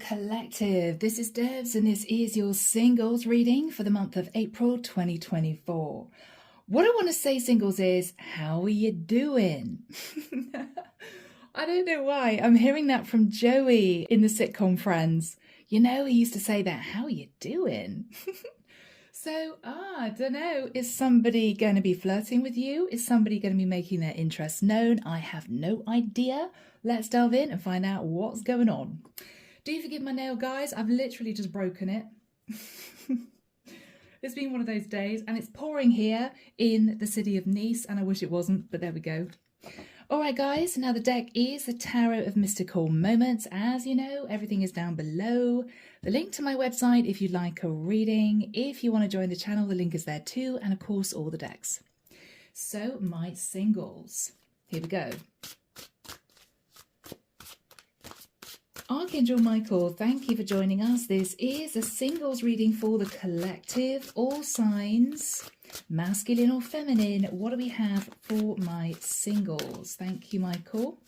collective. This is Debs and this is your singles reading for the month of April 2024. What I want to say, singles, is how are you doing? I don't know why. I'm hearing that from Joey in the sitcom Friends. You know, he used to say that, how are you doing? So, I don't know. Is somebody going to be flirting with you? Is somebody going to be making their interest known? I have no idea. Let's delve in and find out what's going on. Do you forgive my nail, guys? I've literally just broken it. It's been one of those days, and it's pouring here in the city of Nice, and I wish it wasn't, but there we go. All right, guys, now the deck is the Tarot of Mystical Moments. As you know, everything is down below. The link to my website if you'd like a reading. If you want to join the channel, the link is there too, and of course, all the decks. So, my singles. Here we go. Archangel Michael, thank you for joining us. This is a singles reading for the collective, all signs, masculine or feminine. What do we have for my singles? Thank you, Michael.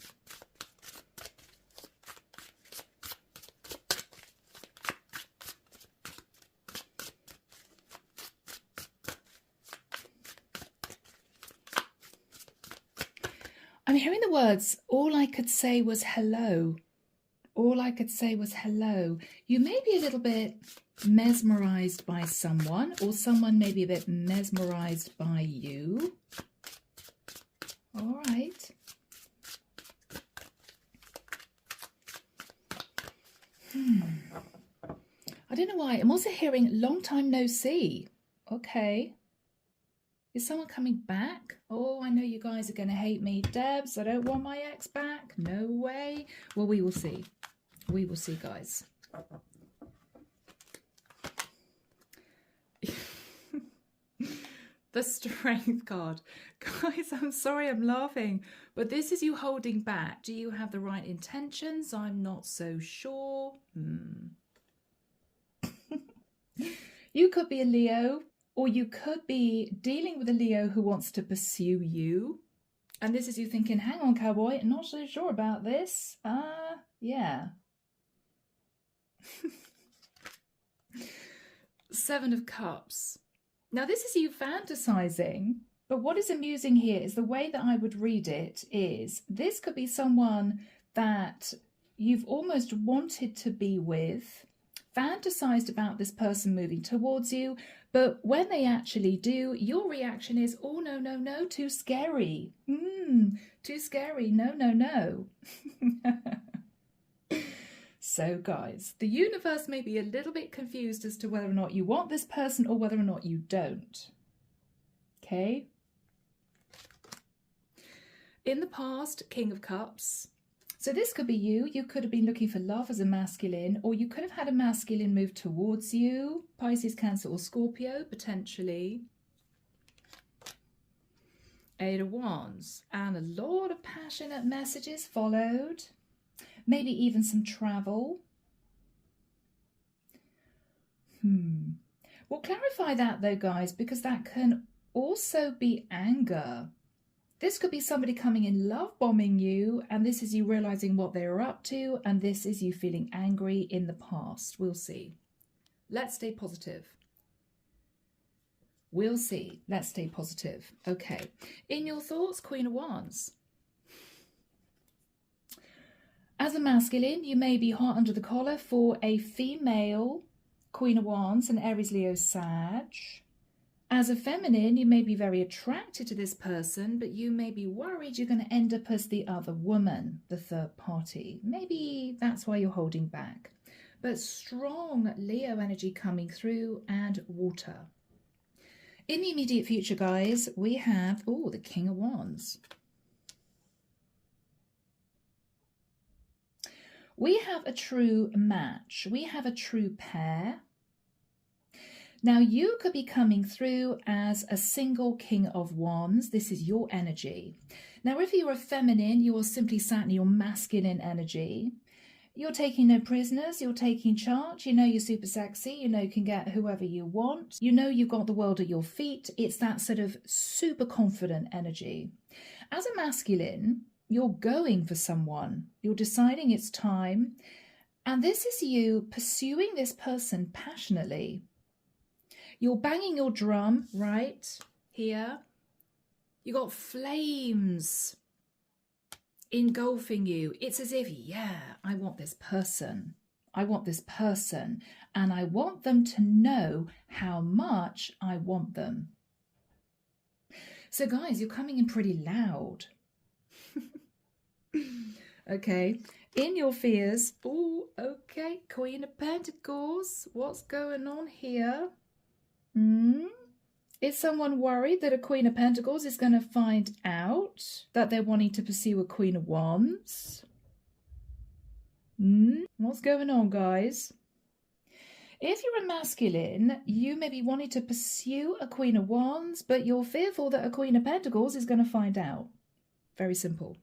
I'm hearing the words, all I could say was hello. All I could say was hello. You may be a little bit mesmerized by someone, or someone may be a bit mesmerized by you. All right. I don't know why. I'm also hearing long time no see. Okay. Is someone coming back? Oh, I know you guys are going to hate me. Debs, I don't want my ex back. No way. Well, we will see. We will see, guys. The Strength card. Guys, I'm sorry I'm laughing, but this is you holding back. Do you have the right intentions? I'm not so sure. You could be a Leo, or you could be dealing with a Leo who wants to pursue you. And this is you thinking, hang on, cowboy, I'm not so sure about this. Yeah. Seven of Cups. Now, this is you fantasizing, but what is amusing here is the way that I would read it is this could be someone that you've almost wanted to be with, fantasized about this person moving towards you, but when they actually do, your reaction is, oh, no, no, no, too scary. Too scary. No, no, no. So, guys, the universe may be a little bit confused as to whether or not you want this person or whether or not you don't. Okay? In the past, King of Cups. So this could be you. You could have been looking for love as a masculine, or you could have had a masculine move towards you. Pisces, Cancer, or Scorpio, potentially. Eight of Wands. And a lot of passionate messages followed. Maybe even some travel. We'll clarify that though, guys, because that can also be anger. This could be somebody coming in love bombing you, and this is you realizing what they were up to, and this is you feeling angry in the past. We'll see. Let's stay positive. We'll see. Let's stay positive. Okay. In your thoughts, Queen of Wands. As a masculine, you may be hot under the collar for a female Queen of Wands, an Aries, Leo, Sag. As a feminine, you may be very attracted to this person, but you may be worried you're going to end up as the other woman, the third party. Maybe that's why you're holding back. But strong Leo energy coming through, and water. In the immediate future, guys, we have, the King of Wands. We have a true match. We have a true pair. Now, you could be coming through as a single King of Wands. This is your energy. Now, if you're a feminine, you are simply sat in your masculine energy. You're taking no prisoners. You're taking charge. You know you're super sexy. You know you can get whoever you want. You know you've got the world at your feet. It's that sort of super confident energy. As a masculine, you're going for someone. You're deciding it's time. And this is you pursuing this person passionately. You're banging your drum right here. You got flames engulfing you. It's as if, yeah, I want this person. I want this person. And I want them to know how much I want them. So guys, you're coming in pretty loud. Okay. In your fears. Oh, okay. Queen of Pentacles. What's going on here? Is someone worried that a Queen of Pentacles is going to find out that they're wanting to pursue a Queen of Wands? What's going on, guys? If you're a masculine, you may be wanting to pursue a Queen of Wands, but you're fearful that a Queen of Pentacles is going to find out. Very simple.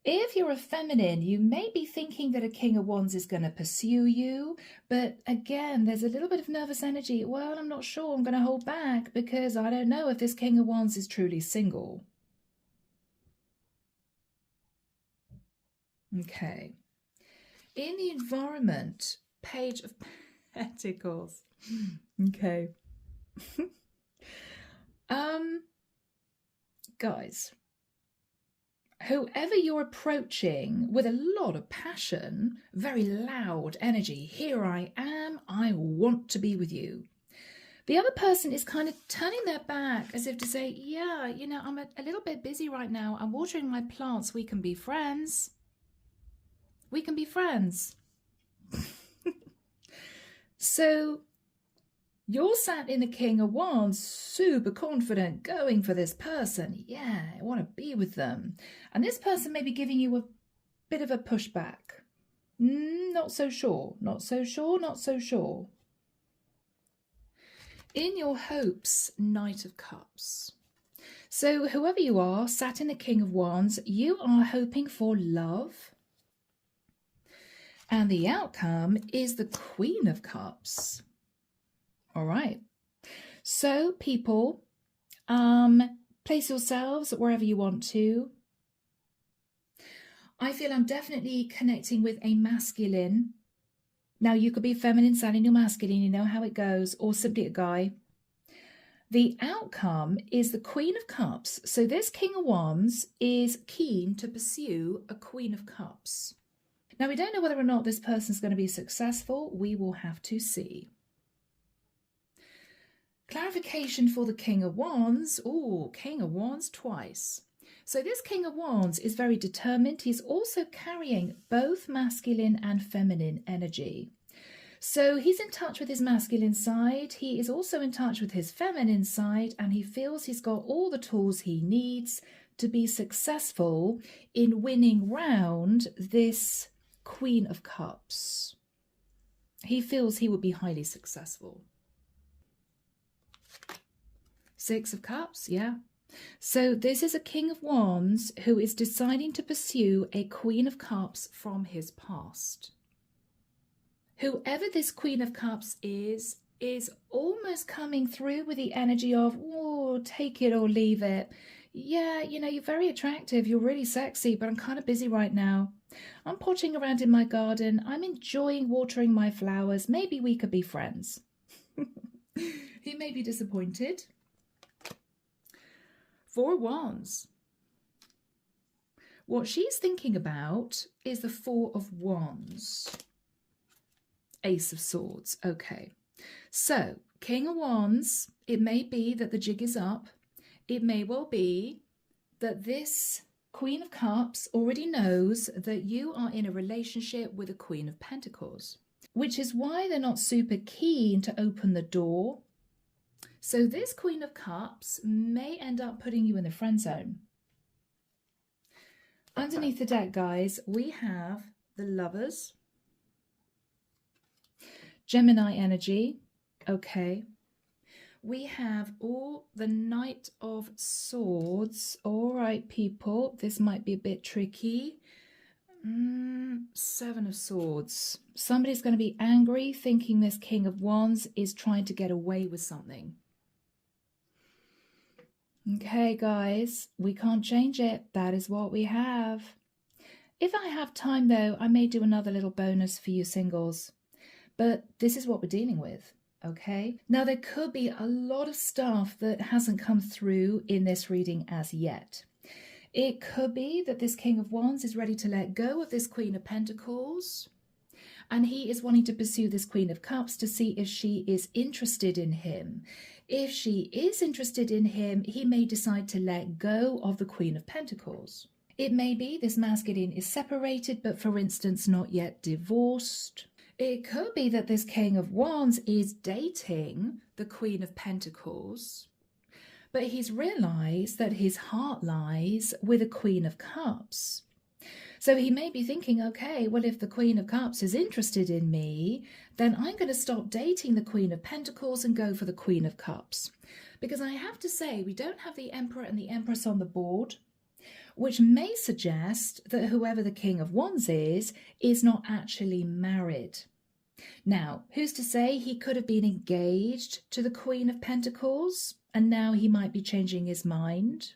If you're a feminine, you may be thinking that a King of Wands is going to pursue you, but again, there's a little bit of nervous energy. Well, I'm not sure. I'm going to hold back because I don't know if this King of Wands is truly single. Okay. In the environment, Page of Pentacles. Okay. Guys, whoever you're approaching with a lot of passion, very loud energy, here I am, I want to be with you. The other person is kind of turning their back as if to say, yeah, you know, I'm a little bit busy right now. I'm watering my plants. We can be friends. We can be friends. So you're sat in the King of Wands, super confident, going for this person. Yeah, I want to be with them. And this person may be giving you a bit of a pushback. Not so sure, not so sure, not so sure. In your hopes, Knight of Cups. So whoever you are, sat in the King of Wands, you are hoping for love. And the outcome is the Queen of Cups. All right. So people, place yourselves wherever you want to. I feel I'm definitely connecting with a masculine. Now, you could be feminine, sat in your masculine, you know how it goes, or simply a guy. The outcome is the Queen of Cups. So this King of Wands is keen to pursue a Queen of Cups. Now, we don't know whether or not this person's going to be successful. We will have to see. Clarification for the King of Wands. Oh, King of Wands twice. So this King of Wands is very determined. He's also carrying both masculine and feminine energy. So he's in touch with his masculine side. He is also in touch with his feminine side, and he feels he's got all the tools he needs to be successful in winning round this Queen of Cups. He feels he would be highly successful. Six of Cups, yeah. So this is a King of Wands who is deciding to pursue a Queen of Cups from his past. Whoever this Queen of Cups is almost coming through with the energy of, oh, take it or leave it. Yeah, you know, you're very attractive, you're really sexy, but I'm kind of busy right now. I'm potting around in my garden. I'm enjoying watering my flowers. Maybe we could be friends. He may be disappointed. Four of Wands. What she's thinking about is the Four of Wands. Ace of Swords. Okay. So, King of Wands, it may be that the jig is up. It may well be that this Queen of Cups already knows that you are in a relationship with a Queen of Pentacles, which is why they're not super keen to open the door. So this Queen of Cups may end up putting you in the friend zone. Underneath the deck, guys, we have the Lovers, Gemini energy. Okay. We have all the Knight of Swords. All right, people, this might be a bit tricky. Seven of Swords. Somebody's going to be angry, thinking this King of Wands is trying to get away with something. Okay, guys, we can't change it. That is what we have. If I have time though, I may do another little bonus for you singles. But this is what we're dealing with, okay? Now, there could be a lot of stuff that hasn't come through in this reading as yet. It could be that this King of Wands is ready to let go of this Queen of Pentacles, and he is wanting to pursue this Queen of Cups to see if she is interested in him. If she is interested in him, he may decide to let go of the Queen of Pentacles. It may be this masculine is separated, but for instance, not yet divorced. It could be that this King of Wands is dating the Queen of Pentacles, but he's realized that his heart lies with the Queen of Cups. So he may be thinking, okay, well, if the Queen of Cups is interested in me, then I'm going to stop dating the Queen of Pentacles and go for the Queen of Cups. Because I have to say, we don't have the Emperor and the Empress on the board, which may suggest that whoever the King of Wands is not actually married. Now, who's to say he could have been engaged to the Queen of Pentacles and now he might be changing his mind?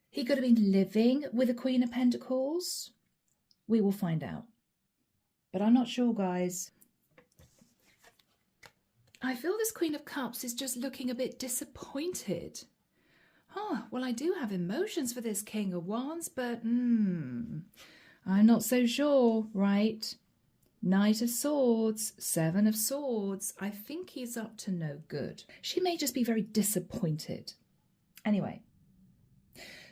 He could have been living with the Queen of Pentacles. We will find out. But I'm not sure, guys. I feel this Queen of Cups is just looking a bit disappointed. Oh, well, I do have emotions for this King of Wands, but I'm not so sure, right? Knight of Swords, Seven of Swords. I think he's up to no good. She may just be very disappointed. Anyway,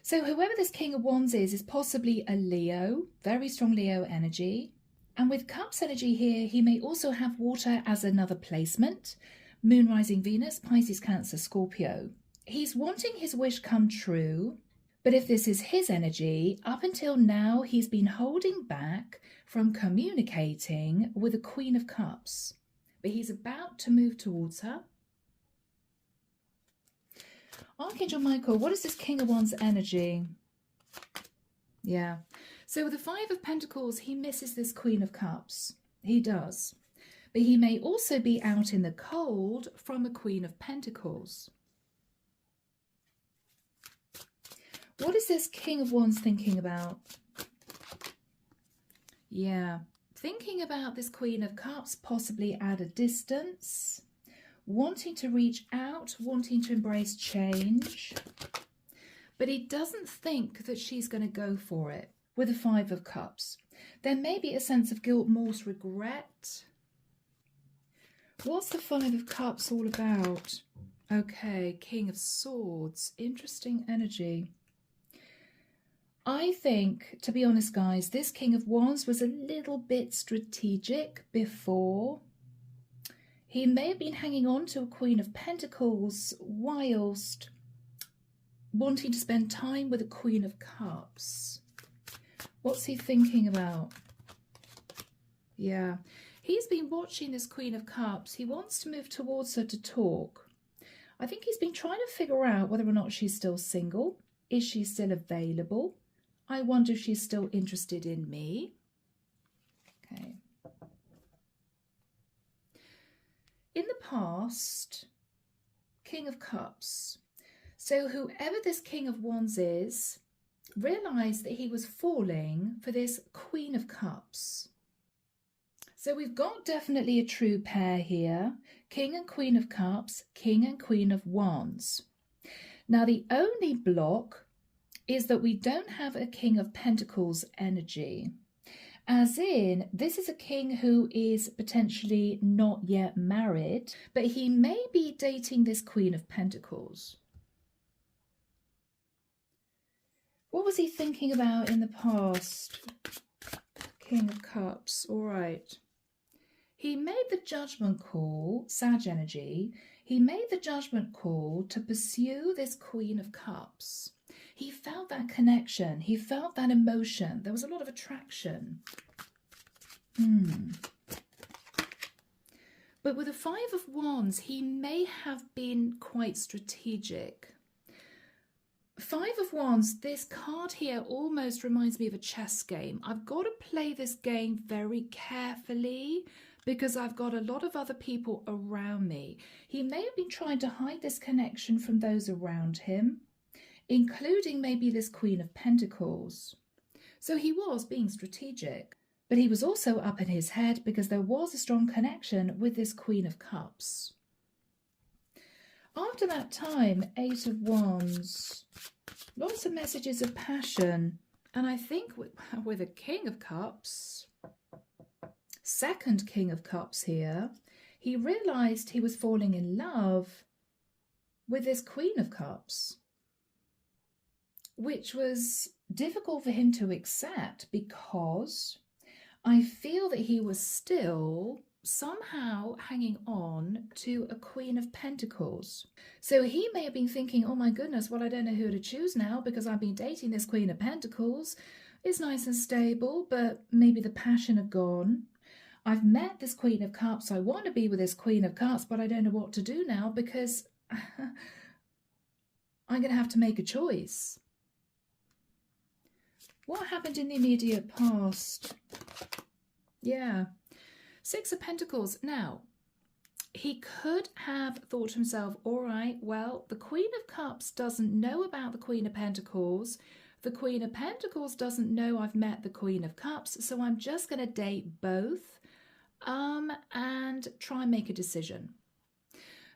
so whoever this King of Wands is possibly a Leo, very strong Leo energy. And with Cups energy here, he may also have water as another placement. Moon, rising Venus, Pisces, Cancer, Scorpio. He's wanting his wish come true, but if this is his energy, up until now, he's been holding back from communicating with the Queen of Cups. But he's about to move towards her. Archangel Michael, what is this King of Wands energy? Yeah. So with the Five of Pentacles, he misses this Queen of Cups. He does. But he may also be out in the cold from a Queen of Pentacles. What is this King of Wands thinking about? Yeah, thinking about this Queen of Cups possibly at a distance, wanting to reach out, wanting to embrace change. But he doesn't think that she's going to go for it with the Five of Cups. There may be a sense of guilt, remorse, regret. What's the Five of Cups all about? Okay, King of Swords, interesting energy. I think, to be honest, guys, this King of Wands was a little bit strategic before. He may have been hanging on to a Queen of Pentacles whilst wanting to spend time with a Queen of Cups. What's he thinking about? Yeah, he's been watching this Queen of Cups. He wants to move towards her to talk. I think he's been trying to figure out whether or not she's still single. Is she still available? I wonder if she's still interested in me. Okay. In the past, King of Cups. So whoever this King of Wands is, realized that he was falling for this Queen of Cups. So we've got definitely a true pair here. King and Queen of Cups, King and Queen of Wands. Now the only block is that we don't have a King of Pentacles energy. As in, this is a king who is potentially not yet married, but he may be dating this Queen of Pentacles. What was he thinking about in the past? King of Cups, all right. He made the judgment call, Sag energy, he made the judgment call to pursue this Queen of Cups. He felt that connection. He felt that emotion. There was a lot of attraction. But with the Five of Wands, he may have been quite strategic. Five of Wands, this card here almost reminds me of a chess game. I've got to play this game very carefully because I've got a lot of other people around me. He may have been trying to hide this connection from those around him, including maybe this Queen of Pentacles. So he was being strategic, but he was also up in his head because there was a strong connection with this Queen of Cups. After that time, Eight of Wands, lots of messages of passion. And I think with a King of Cups, second King of Cups here, he realized he was falling in love with this Queen of Cups, which was difficult for him to accept because I feel that he was still somehow hanging on to a Queen of Pentacles. So he may have been thinking, oh my goodness, well, I don't know who to choose now because I've been dating this Queen of Pentacles. It's nice and stable, but maybe the passion had gone. I've met this Queen of Cups. I want to be with this Queen of Cups, but I don't know what to do now because I'm going to have to make a choice. What happened in the immediate past? Yeah. Six of Pentacles. Now, he could have thought to himself, all right, well, the Queen of Cups doesn't know about the Queen of Pentacles. The Queen of Pentacles doesn't know I've met the Queen of Cups, so I'm just going to date both and try and make a decision.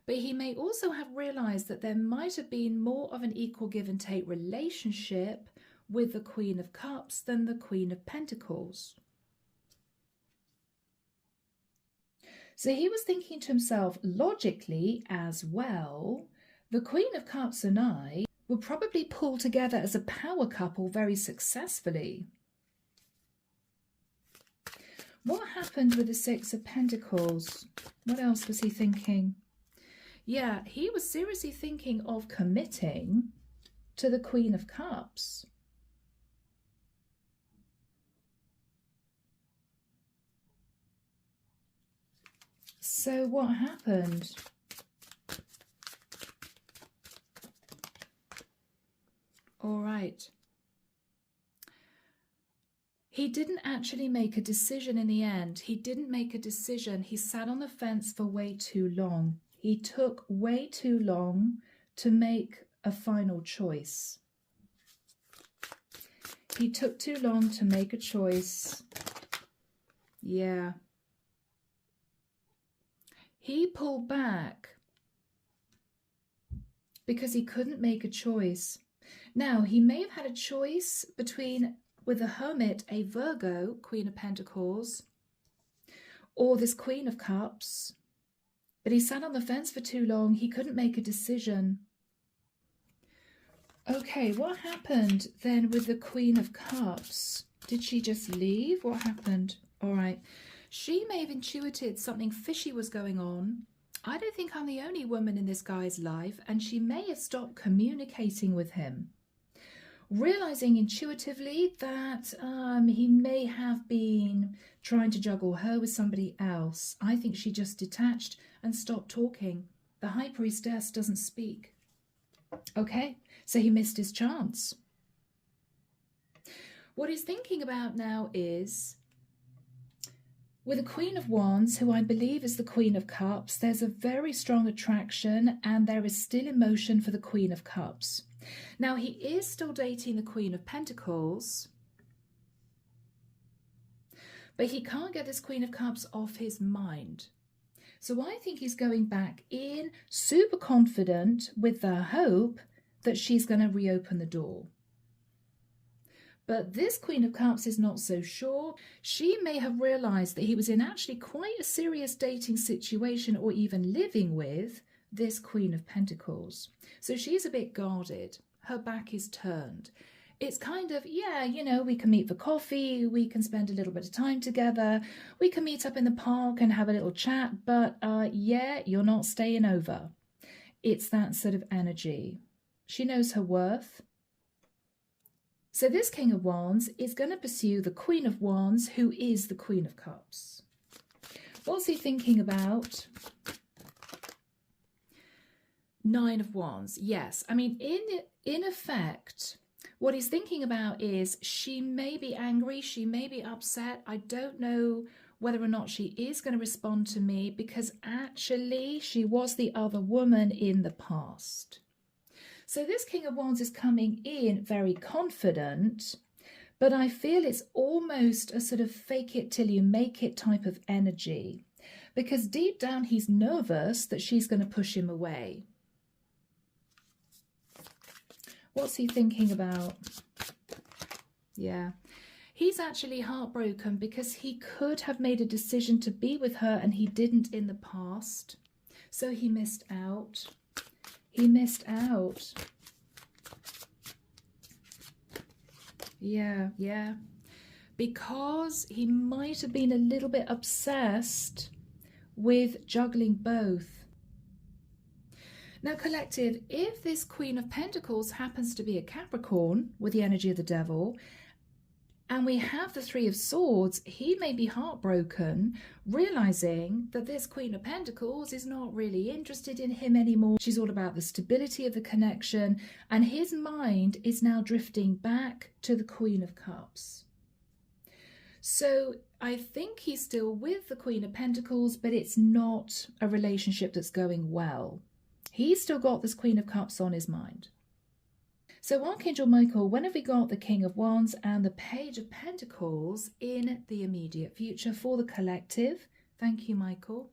But he may also have realized that there might have been more of an equal give and take relationship with the Queen of Cups than the Queen of Pentacles. So he was thinking to himself, logically as well, the Queen of Cups and I will probably pull together as a power couple very successfully. What happened with the Six of Pentacles? What else was he thinking? Yeah, he was seriously thinking of committing to the Queen of Cups. So what happened? All right. He didn't actually make a decision in the end. He didn't make a decision. He sat on the fence for way too long. He took way too long to make a final choice. He took too long to make a choice. Yeah. He pulled back because he couldn't make a choice. Now, he may have had a choice between, with the Hermit, a Virgo, Queen of Pentacles, or this Queen of Cups, but he sat on the fence for too long. He couldn't make a decision. Okay, what happened then with the Queen of Cups? Did she just leave? What happened? All right. She may have intuited something fishy was going on. I don't think I'm the only woman in this guy's life, and she may have stopped communicating with him, realizing intuitively that he may have been trying to juggle her with somebody else. I think she just detached and stopped talking. The High Priestess doesn't speak. Okay, so he missed his chance. What he's thinking about now is, with the Queen of Wands, who I believe is the Queen of Cups, there's a very strong attraction and there is still emotion for the Queen of Cups. Now, he is still dating the Queen of Pentacles, but he can't get this Queen of Cups off his mind. So I think he's going back in super confident with the hope that she's going to reopen the door. But this Queen of Cups is not so sure. She may have realized that he was in actually quite a serious dating situation or even living with this Queen of Pentacles. So she's a bit guarded. Her back is turned. It's kind of, yeah, you know, we can meet for coffee. We can spend a little bit of time together. We can meet up in the park and have a little chat. But yeah, you're not staying over. It's that sort of energy. She knows her worth. So this King of Wands is going to pursue the Queen of Wands, who is the Queen of Cups. What's he thinking about? Nine of Wands. Yes. I mean, in effect, what he's thinking about is she may be angry. She may be upset. I don't know whether or not she is going to respond to me because actually she was the other woman in the past. So this King of Wands is coming in very confident, But I feel it's almost a sort of fake it till you make it type of energy, because deep down he's nervous that she's going to push him away. What's he thinking about? Yeah. He's actually heartbroken because he could have made a decision to be with her and he didn't in the past. So he missed out. He missed out. Yeah, yeah. Because he might have been a little bit obsessed with juggling both. Now, collective, if this Queen of Pentacles happens to be a Capricorn with the energy of the devil, and we have the Three of Swords, he may be heartbroken, realizing that this Queen of Pentacles is not really interested in him anymore. She's all about the stability of the connection, and his mind is now drifting back to the Queen of Cups. So I think he's still with the Queen of Pentacles, but it's not a relationship that's going well. He's still got this Queen of Cups on his mind. So Archangel Michael, when have we got the King of Wands and the Page of Pentacles in the immediate future for the collective? Thank you, Michael.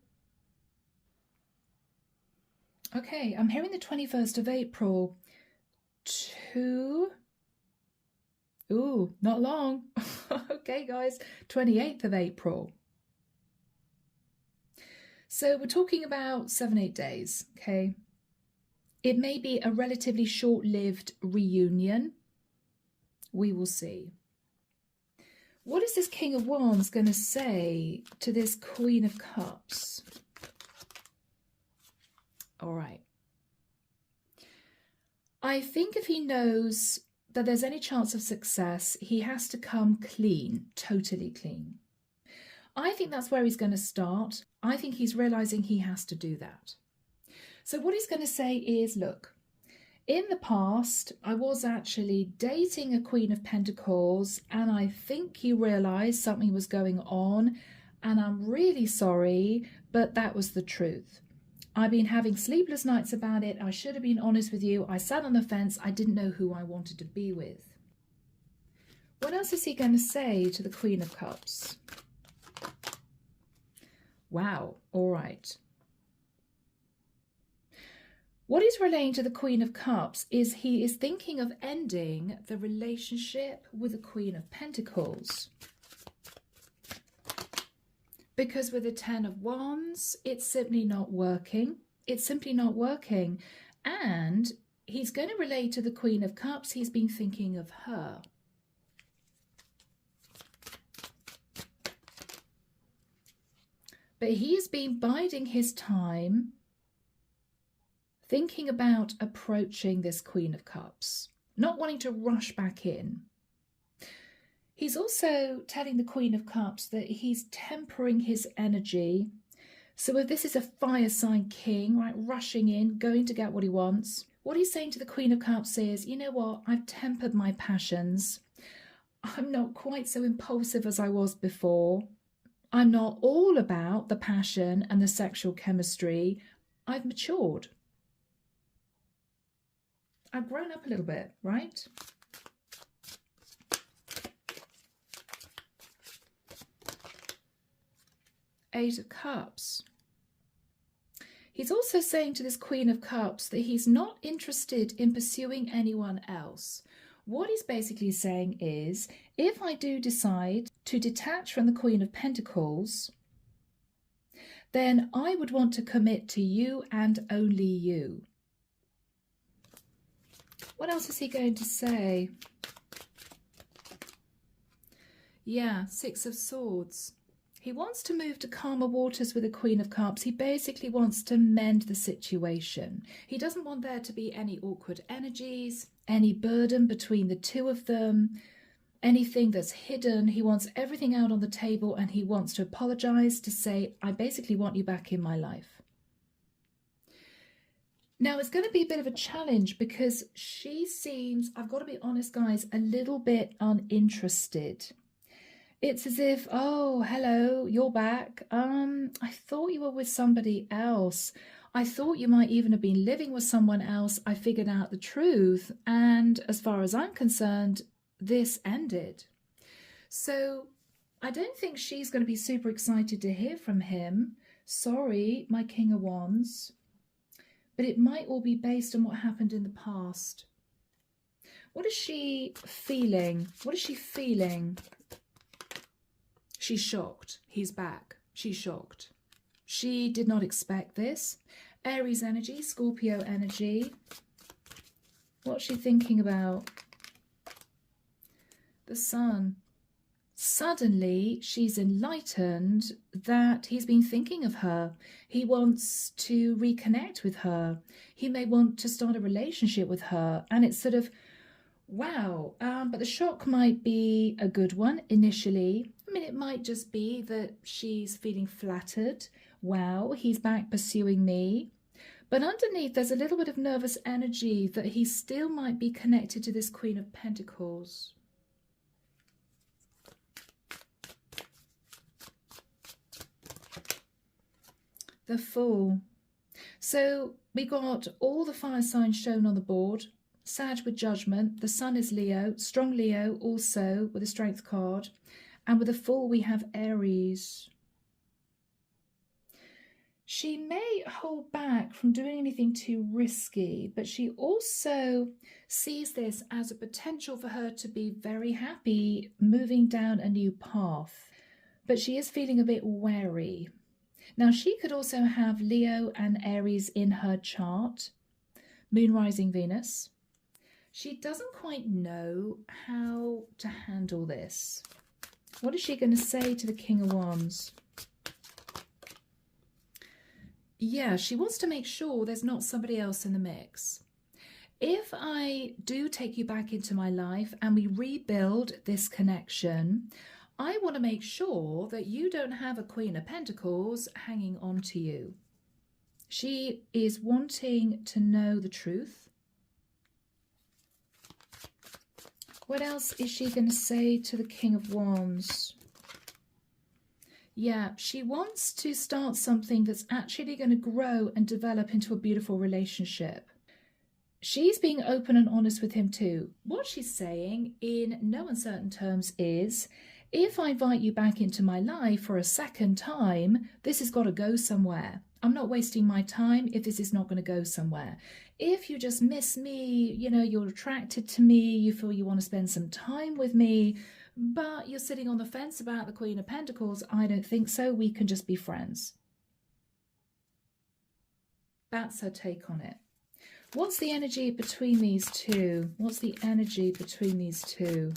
Okay, I'm hearing the 21st of April to... Ooh, not long. Okay, guys, 28th of April. So we're talking about 7-8 days, okay? It may be a relatively short-lived reunion. We will see. What is this King of Wands going to say to this Queen of Cups? All right. I think if he knows that there's any chance of success, he has to come clean, totally clean. I think that's where he's going to start. I think he's realizing he has to do that. So what he's going to say is, look, in the past, I was actually dating a Queen of Pentacles, and I think he realized something was going on, and I'm really sorry, but that was the truth. I've been having sleepless nights about it. I should have been honest with you. I sat on the fence. I didn't know who I wanted to be with. What else is he going to say to the Queen of Cups? Wow. All right. What he's relaying to the Queen of Cups is he is thinking of ending the relationship with the Queen of Pentacles. Because with the Ten of Wands, it's simply not working. It's simply not working. And he's going to relate to the Queen of Cups. He's been thinking of her. But he's been biding his time, thinking about approaching this Queen of Cups, not wanting to rush back in. He's also telling the Queen of Cups that he's tempering his energy. So if this is a fire sign king, right, rushing in, going to get what he wants, what he's saying to the Queen of Cups is, you know what, I've tempered my passions. I'm not quite so impulsive as I was before. I'm not all about the passion and the sexual chemistry. I've matured. I've grown up a little bit, right? Eight of Cups. He's also saying to this Queen of Cups that he's not interested in pursuing anyone else. What he's basically saying is, if I do decide to detach from the Queen of Pentacles, then I would want to commit to you and only you. What else is he going to say? Yeah, Six of Swords. He wants to move to calmer waters with the Queen of Cups. He basically wants to mend the situation. He doesn't want there to be any awkward energies, any burden between the two of them, anything that's hidden. He wants everything out on the table, and he wants to apologize, to say, I basically want you back in my life. Now, it's going to be a bit of a challenge because she seems, I've got to be honest, guys, a little bit uninterested. It's as if, oh, hello, you're back. I thought you were with somebody else. I thought you might even have been living with someone else. I figured out the truth. And as far as I'm concerned, this ended. So I don't think she's going to be super excited to hear from him. Sorry, my King of Wands. But it might all be based on what happened in the past. What is she feeling? What is she feeling? She's shocked. He's back. She's shocked. She did not expect this. Aries energy, Scorpio energy. What's she thinking about? The Sun. Suddenly, she's enlightened that he's been thinking of her. He wants to reconnect with her. He may want to start a relationship with her. And it's sort of, wow. But the shock might be a good one initially. I mean, it might just be that she's feeling flattered. Wow, he's back pursuing me. But underneath, there's a little bit of nervous energy that he still might be connected to this Queen of Pentacles. The Fool. So we got all the fire signs shown on the board. Sag with Judgment. The Sun is Leo. Strong Leo also with a Strength card. And with the Fool we have Aries. She may hold back from doing anything too risky, but she also sees this as a potential for her to be very happy moving down a new path. But she is feeling a bit wary. Now, she could also have Leo and Aries in her chart, Moon rising Venus. She doesn't quite know how to handle this. What is she going to say to the King of Wands? Yeah, she wants to make sure there's not somebody else in the mix. If I do take you back into my life and we rebuild this connection, I want to make sure that you don't have a Queen of Pentacles hanging on to you. She is wanting to know the truth. What else is she going to say to the King of Wands? Yeah, she wants to start something that's actually going to grow and develop into a beautiful relationship. She's being open and honest with him too. What she's saying in no uncertain terms is, if I invite you back into my life for a second time, this has got to go somewhere. I'm not wasting my time if this is not going to go somewhere. If you just miss me, you know, you're attracted to me, you feel you want to spend some time with me, but you're sitting on the fence about the Queen of Pentacles, I don't think so. We can just be friends. That's her take on it. What's the energy between these two? What's the energy between these two?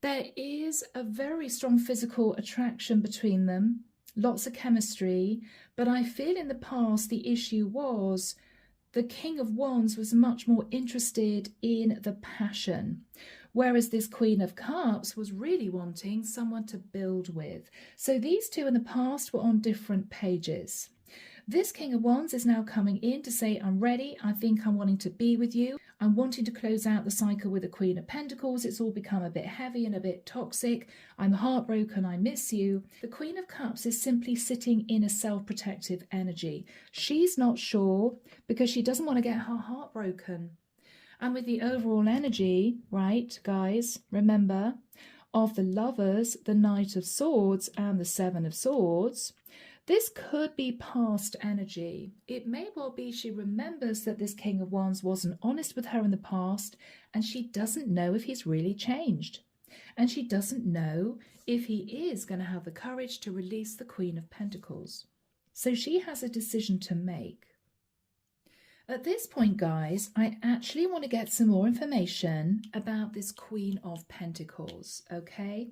There is a very strong physical attraction between them, lots of chemistry, but I feel in the past the issue was the King of Wands was much more interested in the passion, whereas this Queen of Cups was really wanting someone to build with. So these two in the past were on different pages. This King of Wands is now coming in to say, I'm ready. I think I'm wanting to be with you. I'm wanting to close out the cycle with the Queen of Pentacles. It's all become a bit heavy and a bit toxic. I'm heartbroken. I miss you. The Queen of Cups is simply sitting in a self-protective energy. She's not sure because she doesn't want to get her heart broken. And with the overall energy, right, guys, remember, of the Lovers, the Knight of Swords and the Seven of Swords, this could be past energy. It may well be she remembers that this King of Wands wasn't honest with her in the past, and she doesn't know if he's really changed. And she doesn't know if he is going to have the courage to release the Queen of Pentacles. So she has a decision to make. At this point, guys, I actually want to get some more information about this Queen of Pentacles, okay?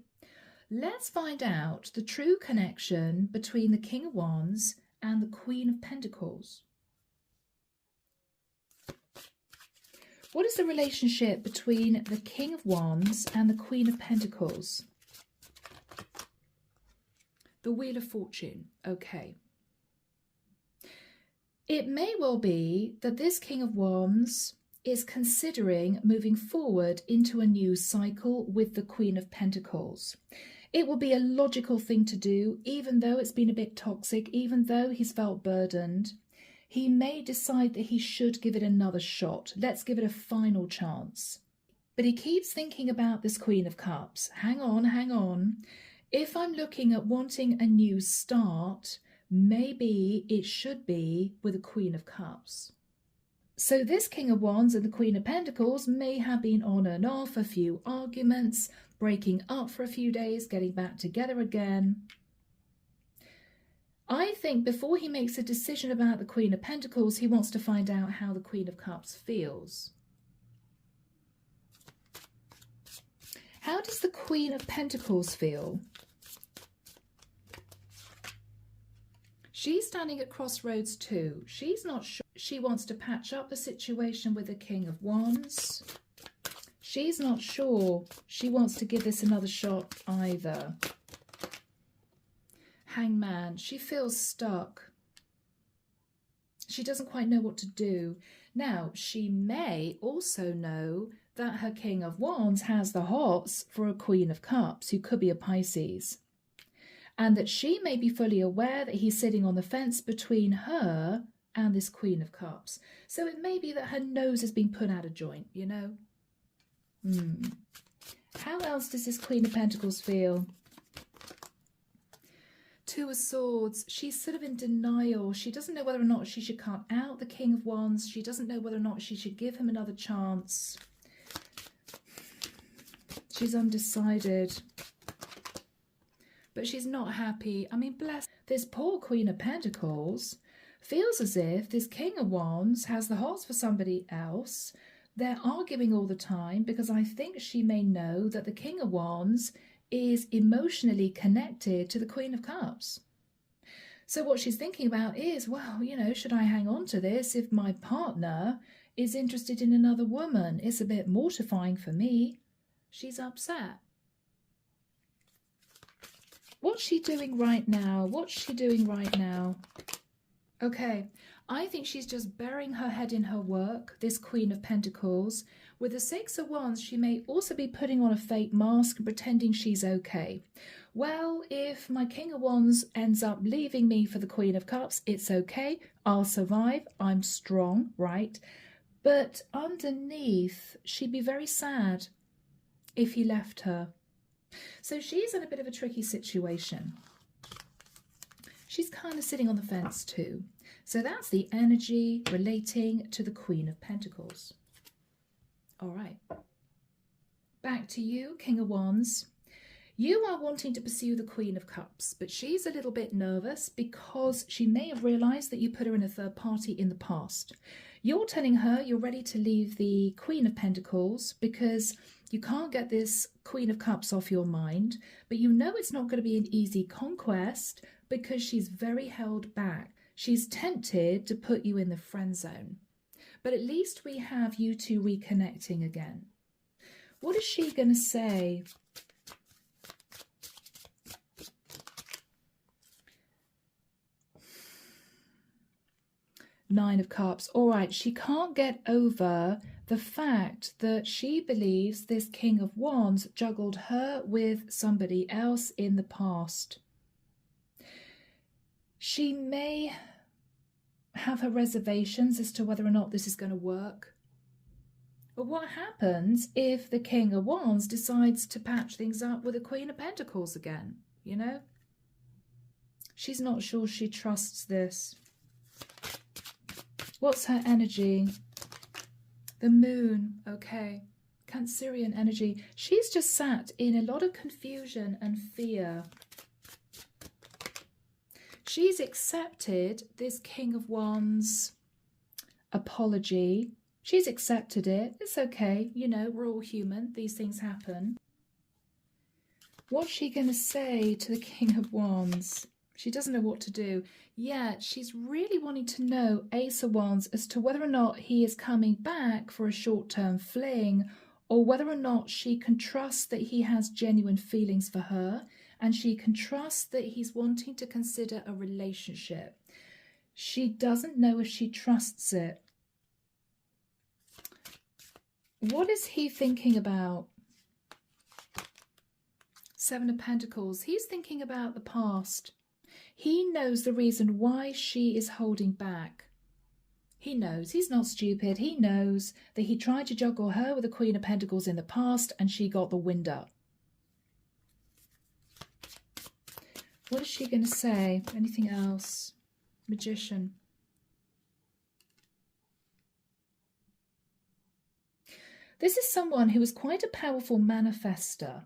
Let's find out the true connection between the King of Wands and the Queen of Pentacles. What is the relationship between the King of Wands and the Queen of Pentacles? The Wheel of Fortune. Okay. It may well be that this King of Wands is considering moving forward into a new cycle with the Queen of Pentacles. It will be a logical thing to do, even though it's been a bit toxic, even though he's felt burdened. He may decide that he should give it another shot. Let's give it a final chance. But he keeps thinking about this Queen of Cups. Hang on, hang on. If I'm looking at wanting a new start, maybe it should be with a Queen of Cups. So this King of Wands and the Queen of Pentacles may have been on and off, a few arguments, breaking up for a few days, getting back together again. I think before he makes a decision about the Queen of Pentacles, he wants to find out how the Queen of Cups feels. How does the Queen of Pentacles feel? She's standing at crossroads too. She's not sure. She wants to patch up the situation with the King of Wands. She's not sure she wants to give this another shot either. Hangman, she feels stuck. She doesn't quite know what to do. Now, she may also know that her King of Wands has the hots for a Queen of Cups, who could be a Pisces. And that she may be fully aware that he's sitting on the fence between her and this Queen of Cups. So it may be that her nose has been put out of joint, you know. How else does this Queen of Pentacles feel? Two of Swords. She's sort of in denial. She doesn't know whether or not she should cut out the King of Wands. She doesn't know whether or not she should give him another chance. She's undecided. But she's not happy. I mean, bless this poor Queen of Pentacles. Feels as if this King of Wands has the hots for somebody else. They're arguing all the time because I think she may know that the King of Wands is emotionally connected to the Queen of Cups. So what she's thinking about is, well, you know, should I hang on to this if my partner is interested in another woman? It's a bit mortifying for me. She's upset. What's she doing right now? What's she doing right now? Okay, I think she's just burying her head in her work, this Queen of Pentacles. With the Six of Wands, she may also be putting on a fake mask and pretending she's okay. Well, if my King of Wands ends up leaving me for the Queen of Cups, it's okay. I'll survive. I'm strong, right? But underneath, she'd be very sad if he left her. So she's in a bit of a tricky situation. She's kind of sitting on the fence too. So that's the energy relating to the Queen of Pentacles. All right. Back to you, King of Wands. You are wanting to pursue the Queen of Cups, but she's a little bit nervous because she may have realised that you put her in a third party in the past. You're telling her you're ready to leave the Queen of Pentacles because you can't get this Queen of Cups off your mind, but you know it's not going to be an easy conquest because she's very held back. She's tempted to put you in the friend zone. But at least we have you two reconnecting again. What is she going to say? Nine of Cups. All right, she can't get over the fact that she believes this King of Wands juggled her with somebody else in the past. She may have her reservations as to whether or not this is going to work. But what happens if the King of Wands decides to patch things up with the Queen of Pentacles again, you know? She's not sure she trusts this. What's her energy? The Moon, okay. Cancerian energy. She's just sat in a lot of confusion and fear. She's accepted this King of Wands apology. She's accepted it. It's okay. You know, we're all human. These things happen. What's she going to say to the King of Wands? She doesn't know what to do. Yet she's really wanting to know, Ace of Wands, as to whether or not he is coming back for a short-term fling, or whether or not she can trust that he has genuine feelings for her, and she can trust that he's wanting to consider a relationship. She doesn't know if she trusts it. What is he thinking about? Seven of Pentacles. He's thinking about the past. He knows the reason why she is holding back. He knows. He's not stupid. He knows that he tried to juggle her with the Queen of Pentacles in the past and she got the wind up. What is she going to say? Anything else? Magician. This is someone who is quite a powerful manifester.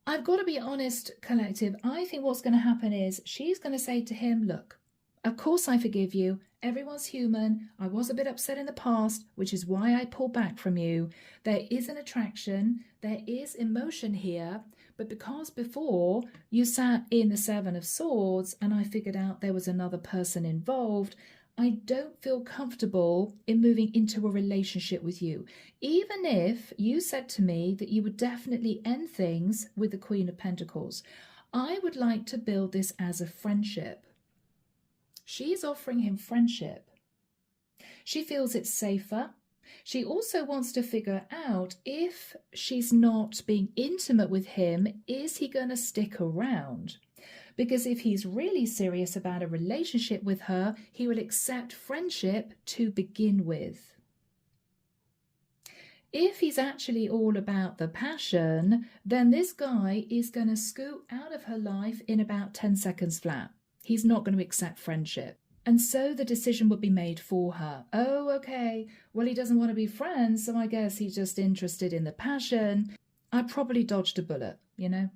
I've got to be honest, collective. I think what's going to happen is she's going to say to him, look, of course I forgive you. Everyone's human. I was a bit upset in the past, which is why I pulled back from you. There is an attraction. There is emotion here. But because before you sat in the Seven of Swords and I figured out there was another person involved, I don't feel comfortable in moving into a relationship with you. Even if you said to me that you would definitely end things with the Queen of Pentacles, I would like to build this as a friendship. She's offering him friendship. She feels it's safer. She also wants to figure out if she's not being intimate with him, is he going to stick around? Because if he's really serious about a relationship with her, he will accept friendship to begin with. If he's actually all about the passion, then this guy is going to scoot out of her life in about 10 seconds flat. He's not going to accept friendship. And so the decision would be made for her. Oh, okay, well, he doesn't want to be friends, so I guess he's just interested in the passion. I probably dodged a bullet, you know?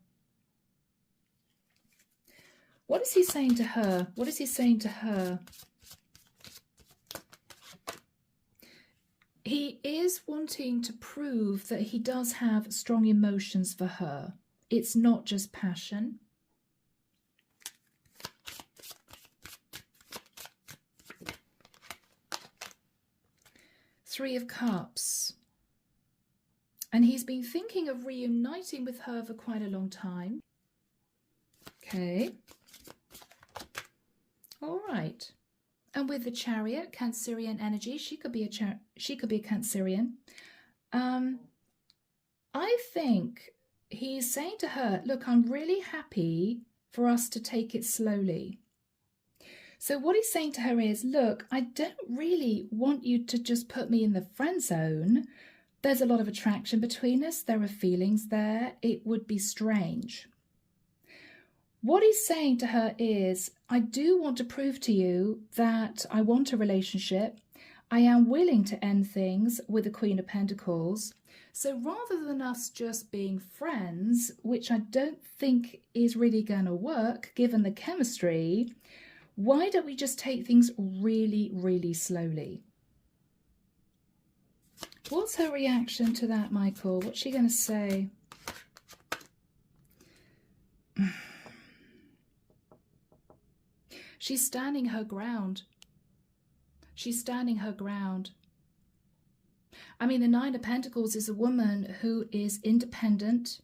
What is he saying to her? What is he saying to her? He is wanting to prove that he does have strong emotions for her. It's not just passion. Three of Cups. And he's been thinking of reuniting with her for quite a long time. Okay. All right. And with the Chariot, Cancerian energy, she could be a Cancerian. I think he's saying to her, look, I'm really happy for us to take it slowly. So what he's saying to her is, look, I don't really want you to just put me in the friend zone. There's a lot of attraction between us. There are feelings there. It would be strange. What he's saying to her is, I do want to prove to you that I want a relationship. I am willing to end things with the Queen of Pentacles. So rather than us just being friends, which I don't think is really going to work given the chemistry, why don't we just take things really, really slowly? What's her reaction to that, Michael? What's she going to say? She's standing her ground. She's standing her ground. I mean, the Nine of Pentacles is a woman who is independent.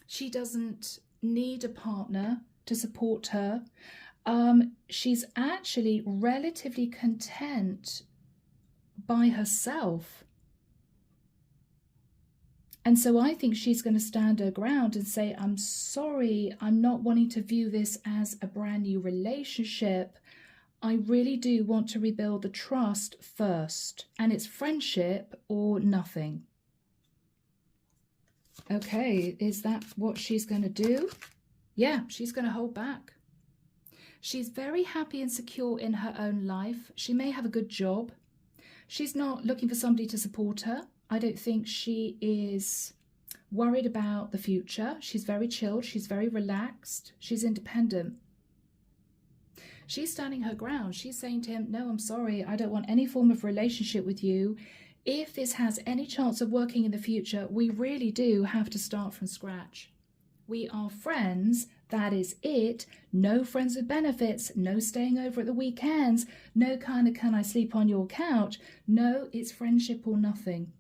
She doesn't need a partner to support her. She's actually relatively content by herself. And so I think she's going to stand her ground and say, I'm sorry, I'm not wanting to view this as a brand new relationship. I really do want to rebuild the trust first. And it's friendship or nothing. Okay, is that what she's going to do? Yeah, she's going to hold back. She's very happy and secure in her own life. She may have a good job. She's not looking for somebody to support her. I don't think she is worried about the future. She's very chilled. She's very relaxed. She's independent. She's standing her ground. She's saying to him, no, I'm sorry. I don't want any form of relationship with you. If this has any chance of working in the future, we really do have to start from scratch. We are friends. That is it. No friends with benefits. No staying over at the weekends. No kind of can I sleep on your couch. No, it's friendship or nothing.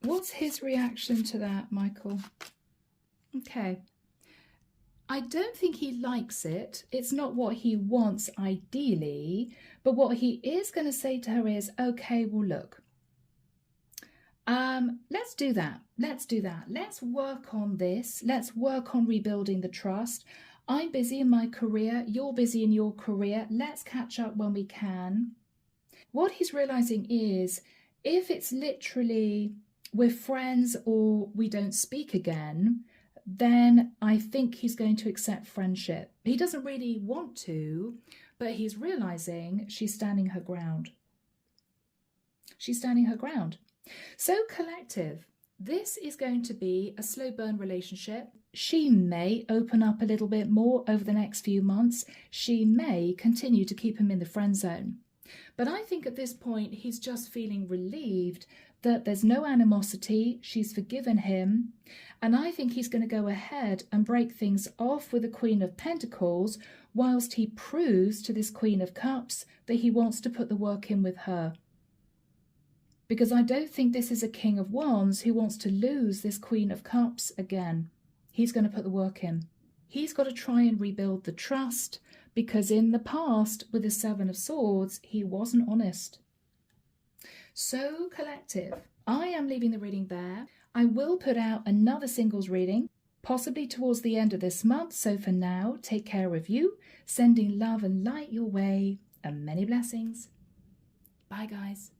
What's his reaction to that, Michael? Okay. I don't think he likes it. It's not what he wants ideally. But what he is going to say to her is, okay, well, look. Let's do that. Let's do that. Let's work on this. Let's work on rebuilding the trust. I'm busy in my career, you're busy in your career, let's catch up when we can. What he's realizing is, if it's literally we're friends or we don't speak again, then I think he's going to accept friendship. He doesn't really want to, but he's realizing she's standing her ground. She's standing her ground. So collective, this is going to be a slow burn relationship. She may open up a little bit more over the next few months. She may continue to keep him in the friend zone. But I think at this point, he's just feeling relieved that there's no animosity. She's forgiven him. And I think he's going to go ahead and break things off with the Queen of Pentacles whilst he proves to this Queen of Cups that he wants to put the work in with her. Because I don't think this is a King of Wands who wants to lose this Queen of Cups again. He's going to put the work in. He's got to try and rebuild the trust, because in the past, with the Seven of Swords, he wasn't honest. So collective, I am leaving the reading there. I will put out another singles reading, possibly towards the end of this month. So for now, take care of you, sending love and light your way, and many blessings. Bye, guys.